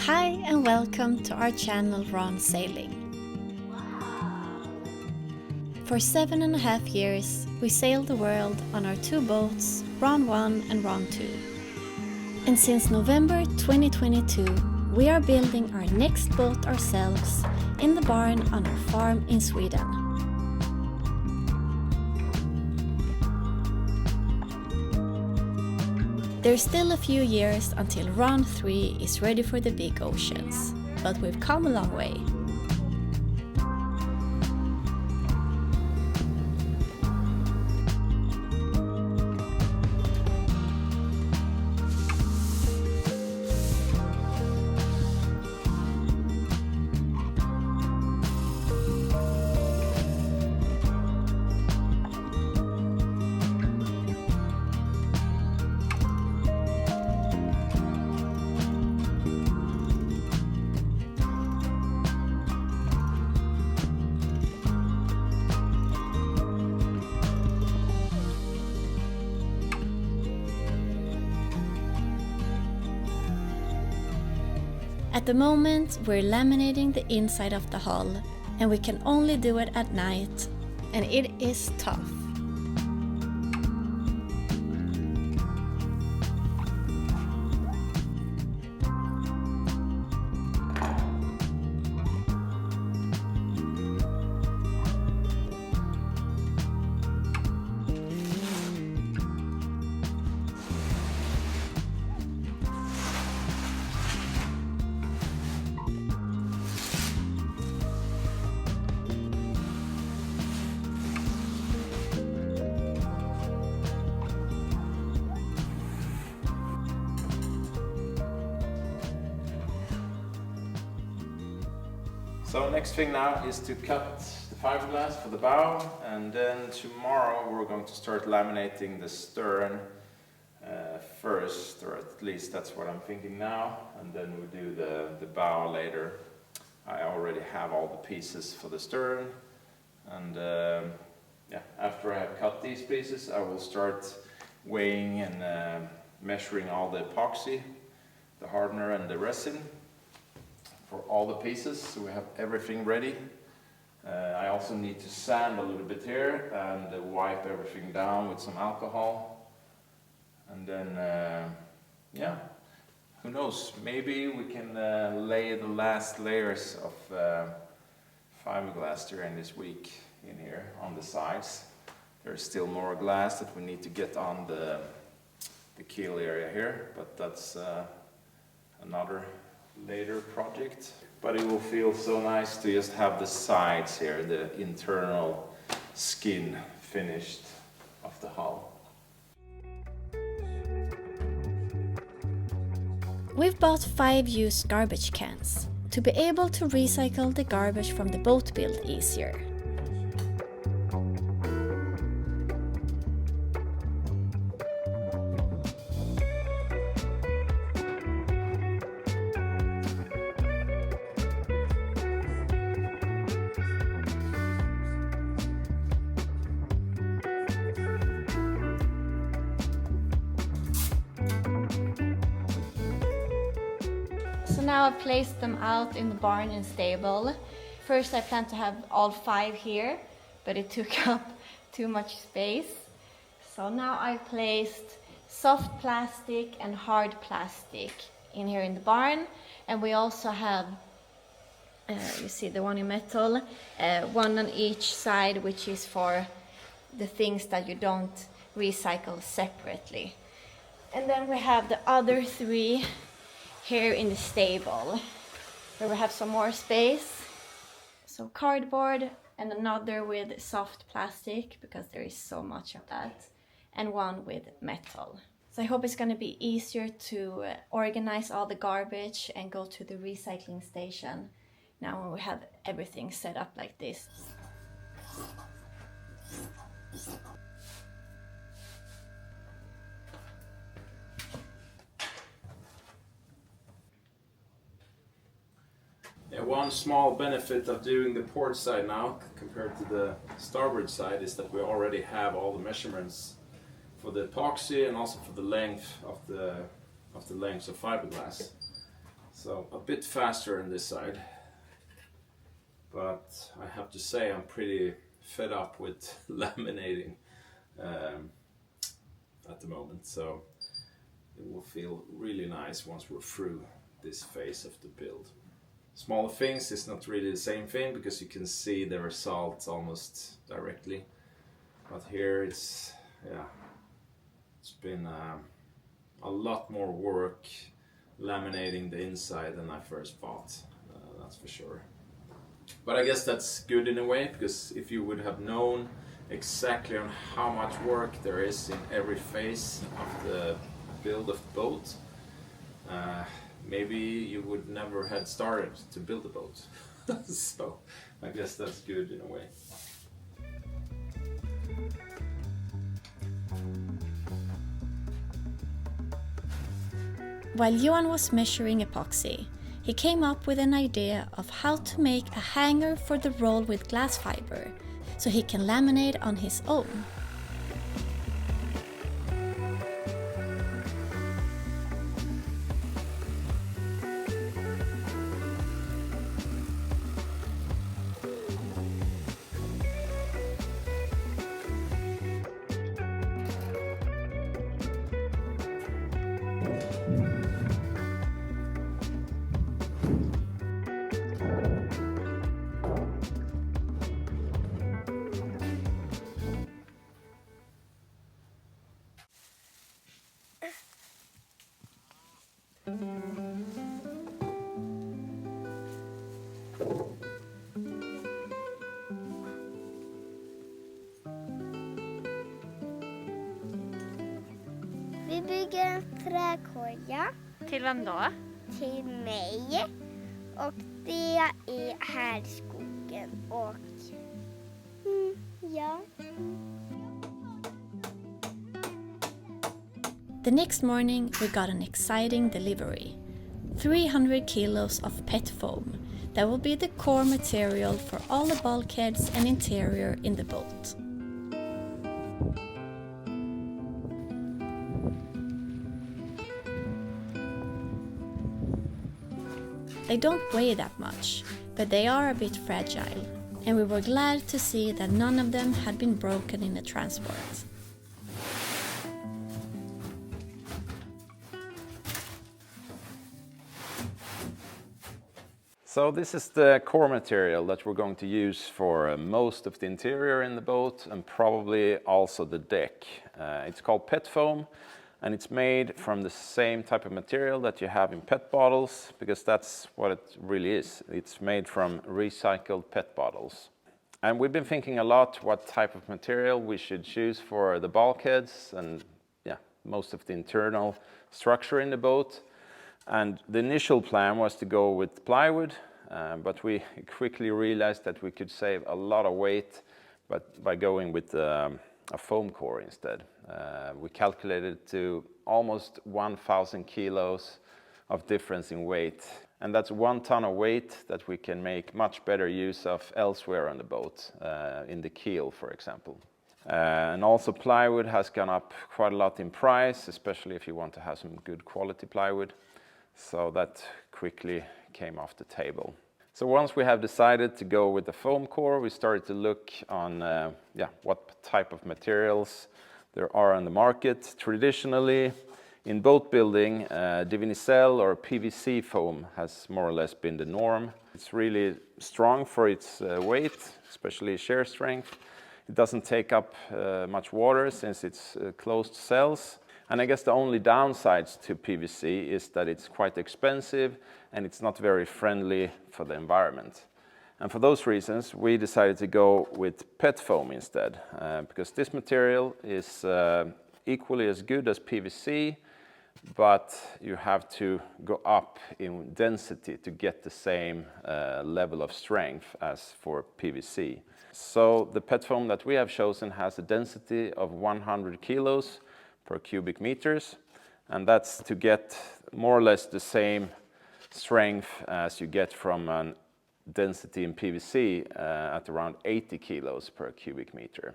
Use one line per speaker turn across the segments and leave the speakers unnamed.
Hi and welcome to our channel Ron Sailing. For 7.5 years we sailed the world on our two boats, Ron 1 and Ron 2. And since November 2022 we are building our next boat ourselves in the barn on our farm in Sweden. There's still a few years until Ron 3 is ready for the big oceans, but we've come a long way. At the moment we're laminating the inside of the hull and we can only do it at night, and it is tough.
So next thing now is to cut the fiberglass for the bow, and then tomorrow we're going to start laminating the stern first, or at least that's what I'm thinking now, and then we'll do the bow later. I already have all the pieces for the stern, and yeah, after I have cut these pieces I will start weighing and measuring all the epoxy, the hardener and the resin for all the pieces, so we have everything ready. I also need to sand a little bit here and wipe everything down with some alcohol, and then yeah, who knows, maybe we can lay the last layers of fiberglass during this week in here on the sides. There's still more glass that we need to get on the keel area here, but that's another later project. But it will feel so nice to just have the sides here, the internal skin finished of the hull.
We've bought 5 used garbage cans to be able to recycle the garbage from the boat build easier. So now I've placed them out in the barn and stable. First I planned to have all 5 here, but it took up too much space. So now I've placed soft plastic and hard plastic in here in the barn, and we also have, you see the one in metal, one on each side, which is for the things that you don't recycle separately. And then we have the other 3 here in the stable, where we have some more space. So cardboard and another with soft plastic, because there is so much of that, and one with metal. So I hope it's going to be easier to organize all the garbage and go to the recycling station now when we have everything set up like this.
Yeah, one small benefit of doing the port side now compared to the starboard side is that we already have all the measurements for the epoxy and also for the length of the lengths of fiberglass. So a bit faster on this side, but I have to say I'm pretty fed up with laminating at the moment, so it will feel really nice once we're through this phase of the build. Smaller things is not really the same thing because you can see the results almost directly, but here it's been a lot more work laminating the inside than I first thought, that's for sure. But I guess that's good in a way, because if you would have known exactly on how much work there is in every phase of the build of the boat, maybe you would never have started to build a boat. So I guess that's good in a way.
While Johan was measuring epoxy, he came up with an idea of how to make a hanger for the roll with glass fiber, so he can laminate on his own.
Vi bygger en träkoja.
Till vem då?
Till mig. Och det är här i skogen. Och ja.
The next morning we got an exciting delivery. 300 kilos of PET foam that will be the core material for all the bulkheads and interior in the boat. They don't weigh that much, but they are a bit fragile, and we were glad to see that none of them had been broken in the transport.
So this is the core material that we're going to use for most of the interior in the boat and probably also the deck. It's called PET foam, and it's made from the same type of material that you have in PET bottles, because that's what it really is. It's made from recycled PET bottles. And we've been thinking a lot what type of material we should choose for the bulkheads and most of the internal structure in the boat. And the initial plan was to go with plywood, but we quickly realized that we could save a lot of weight by going with a foam core instead. We calculated to almost 1,000 kilos of difference in weight. And that's 1 ton of weight that we can make much better use of elsewhere on the boat, in the keel, for example. And also plywood has gone up quite a lot in price, especially if you want to have some good quality plywood. So that quickly came off the table. So once we have decided to go with the foam core, we started to look on what type of materials there are on the market. Traditionally, in boat building, Divinycell or PVC foam has more or less been the norm. It's really strong for its weight, especially shear strength. It doesn't take up much water since it's closed cells. And I guess the only downsides to PVC is that it's quite expensive and it's not very friendly for the environment. And for those reasons, we decided to go with PET foam instead, because this material is equally as good as PVC, but you have to go up in density to get the same level of strength as for PVC. So the PET foam that we have chosen has a density of 100 kilos per cubic meters, and that's to get more or less the same strength as you get from a density in PVC at around 80 kilos per cubic meter.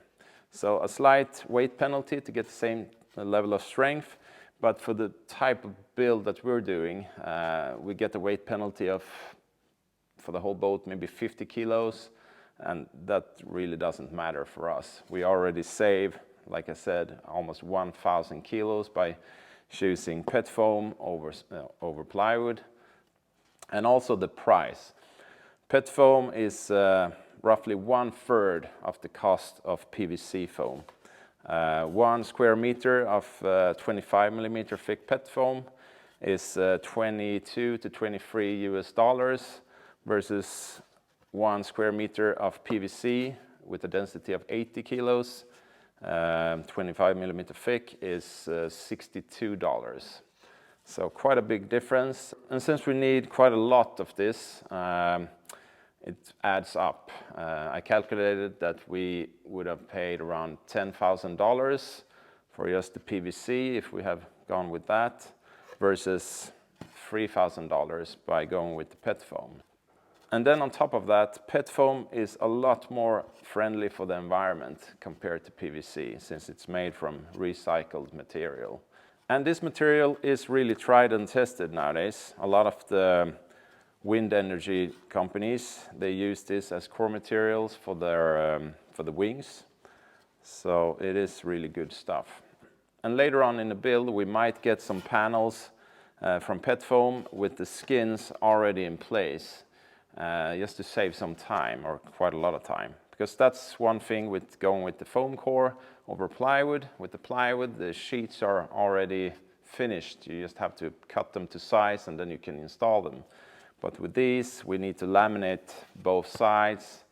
So a slight weight penalty to get the same level of strength, But for the type of build that we're doing, we get a weight penalty of, for the whole boat, maybe 50 kilos, and that really doesn't matter for us. We already save, like I said, almost 1,000 kilos by choosing PET foam over plywood. And also the price. PET foam is roughly 1/3 of the cost of PVC foam. 1 square meter of 25 millimeter thick PET foam is $22 to $23 versus 1 square meter of PVC with a density of 80 kilos, 25 millimeter thick, is $62. So quite a big difference. And since we need quite a lot of this, it adds up. I calculated that we would have paid around $10,000 for just the PVC if we have gone with that, versus $3,000 by going with the PET foam. And then on top of that, PET foam is a lot more friendly for the environment compared to PVC, since it's made from recycled material. And this material is really tried and tested nowadays. A lot of the wind energy companies, they use this as core materials for their for the wings. So it is really good stuff. And later on in the build, we might get some panels from PET foam with the skins already in place, just to save some time, or quite a lot of time. Because that's one thing with going with the foam core over plywood. With the plywood, the sheets are already finished. You just have to cut them to size and then you can install them. But with these, we need to laminate both sides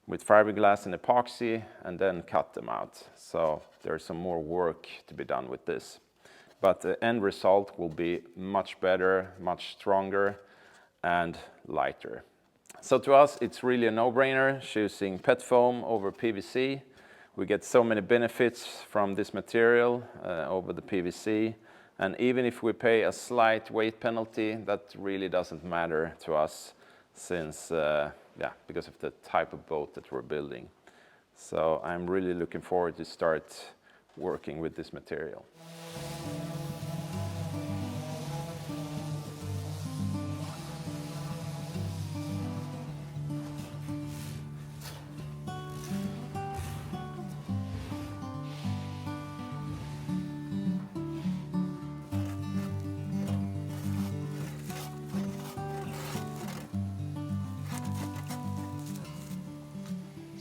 with fiberglass and epoxy and then cut them out. So there's some more work to be done with this. But the end result will be much better, much stronger, and lighter. So to us, it's really a no-brainer choosing PET foam over PVC. We get so many benefits from this material over the PVC. And even if we pay a slight weight penalty, that really doesn't matter to us, since, because of the type of boat that we're building. So I'm really looking forward to start working with this material.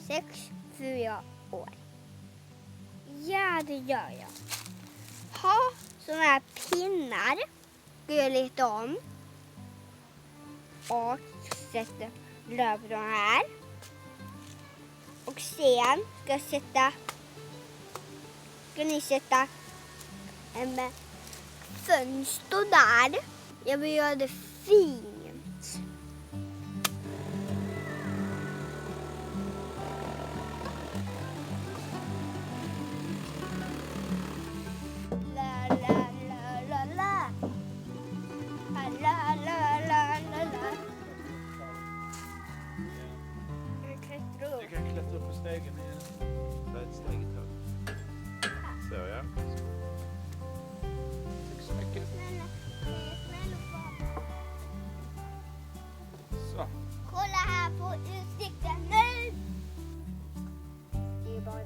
Sex, 4 år. Ja, det gör jag. Ha såna här pinnar. Går jag lite om. Och sätter löv de här. Och sen ska ni sätta en fönster där. Jag vill göra det fint.
Du kan klättra upp på stegen igen. Bäddsteget högt. Så ja. Tack så mycket. Så.
Kolla här på utsikten nu! Det är bara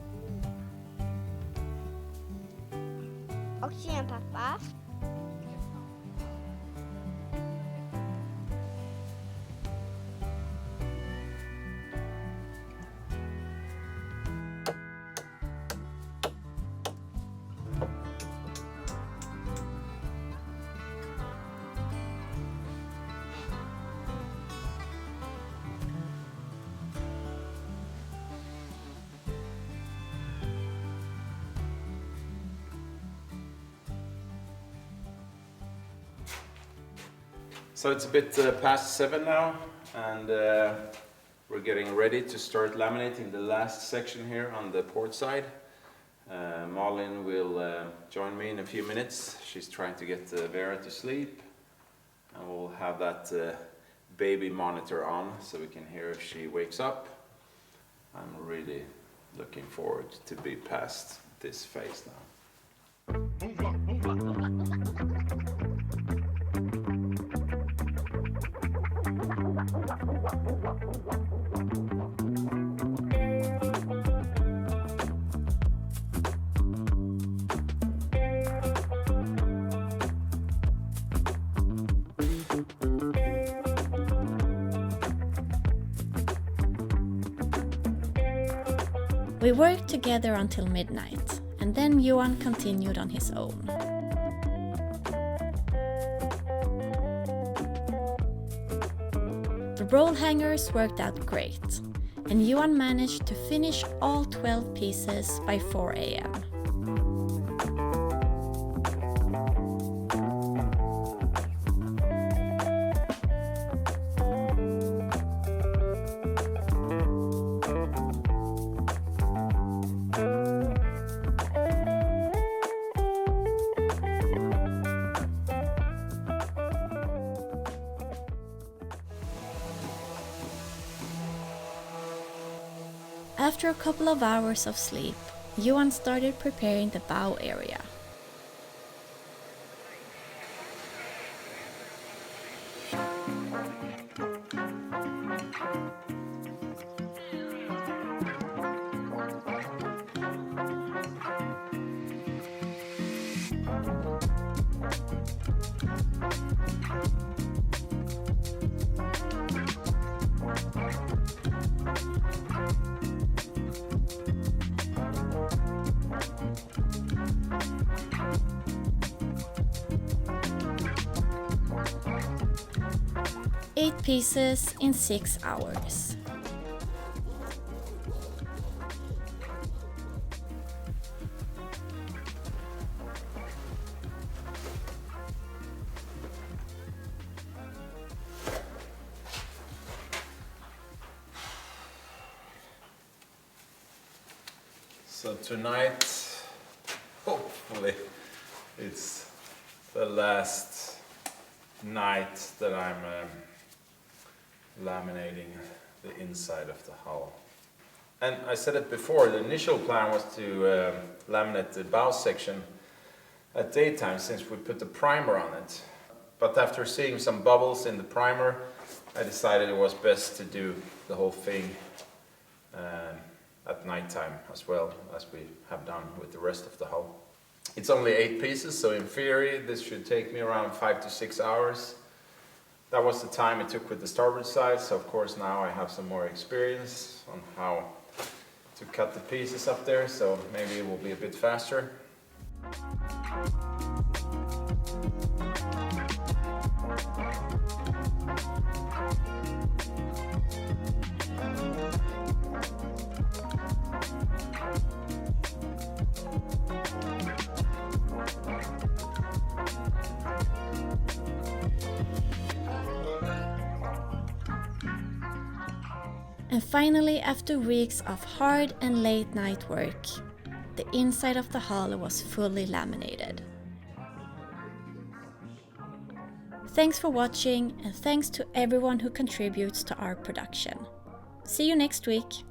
och sen pappa.
So it's a bit past 7 now, and we're getting ready to start laminating the last section here on the port side. Malin will join me in a few minutes. She's trying to get Vera to sleep, and we'll have that baby monitor on so we can hear if she wakes up. I'm really looking forward to be past this phase now.
We worked together until midnight, and then Johan continued on his own. The roll hangers worked out great, and Johan managed to finish all 12 pieces by 4 a.m. After a couple of hours of sleep, Johan started preparing the bow area. Eight pieces in 6 hours.
So tonight, hopefully, it's the last night that I'm laminating the inside of the hull. And I said it before, the initial plan was to laminate the bow section at daytime since we put the primer on it. But after seeing some bubbles in the primer, I decided it was best to do the whole thing at nighttime as well, as we have done with the rest of the hull. It's only 8 pieces, so in theory this should take me around 5 to 6 hours. That was the time it took with the starboard side, so of course now I have some more experience on how to cut the pieces up there, so maybe it will be a bit faster.
And finally, after weeks of hard and late night work, the inside of the hull was fully laminated. Thanks for watching, and thanks to everyone who contributes to our production. See you next week!